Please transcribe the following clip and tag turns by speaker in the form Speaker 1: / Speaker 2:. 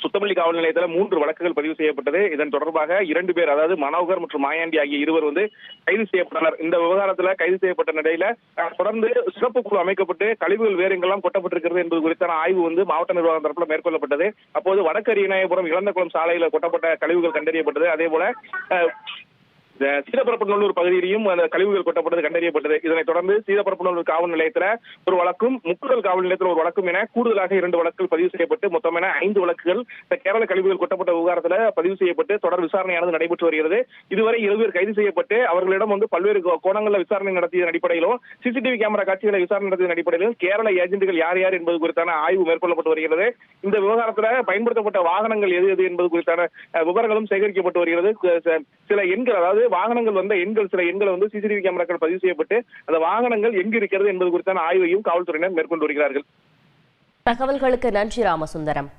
Speaker 1: சுத்தமல்லி காவல் நிலையத்தில் 3 வழக்குகள் பதிவு செய்யப்பட்டது. இதன் தொடர்பாக 2 பேர், அதாவது மனோகர் மற்றும் மாயாண்டி ஆகிய இருவர் கைது செய்யப்பட்டனர். இந்த விவகாரத்தில் கைது செய்யப்பட்ட நிலையில தொடர்ந்து சிறப்பு குழு அமைக்கப்பட்டு கழிவுகள் வேறு எங்கெல்லாம் கொட்டப்பட்டிருக்கிறது என்பது குறித்தான ஆய்வு மாவட்ட நிர்வாகம் தரப்புல மேற்கொள்ளப்பட்டது. அப்போது வடக்கு அரியநாயபுரம் இளந்தகுளம் சாலையில கொட்டப்பட்ட கழிவுகள் கண்டறியப்பட்டது. அதே போல சீதப்பரப்பநல்லூர் பகுதியிலும் அந்த கழிவுகள் கொட்டப்பட்டது கண்டறியப்பட்டது. இதனைத் தொடர்ந்து சீதப்பரப்பநல்லூர் காவல் நிலையத்தில் ஒரு வழக்கும், முக்கூடல் காவல் நிலையத்தில் ஒரு வழக்கும் என கூடுதலாக 2 வழக்குகள் பதிவு செய்யப்பட்டு மொத்தமென 5 வழக்குகள் இந்த கேரள கழிவுகள் கொட்டப்பட்ட விவகாரத்தில் பதிவு செய்யப்பட்டு தொடர் விசாரணையானது நடைபெற்று வருகிறது. இதுவரை 7 பேர் கைது செய்யப்பட்டு அவர்களிடம் பல்வேறு கோணங்களில் விசாரணை நடத்தியதன் அடிப்படையிலும் சிசிடிவி கேமரா காட்சிகளை விசாரணை நடத்தியதன் அடிப்படையிலும் கேரள ஏஜென்ட்டுகள் யார் யார் என்பது குறித்தான ஆய்வு மேற்கொள்ளப்பட்டு வருகிறது. இந்த விவகாரத்தில் பயன்படுத்தப்பட்ட வாகனங்கள் எது எது என்பது குறித்தான விவரங்களும் சேகரிக்கப்பட்டு வருகிறது. சில எண்கள், அதாவது வாகனங்கள் வந்த எண்கள், சில எண்கள் சிசிடிவி கேமராக்கள் பதிவு செய்யப்பட்டு அந்த வாகனங்கள் எங்கு இருக்கிறது என்பது குறித்தான ஆய்வையும் காவல்துறையினர் மேற்கொண்டு வருகிறார்கள்.
Speaker 2: தகவல்களுக்கு நன்றி ராமசுந்தரம்.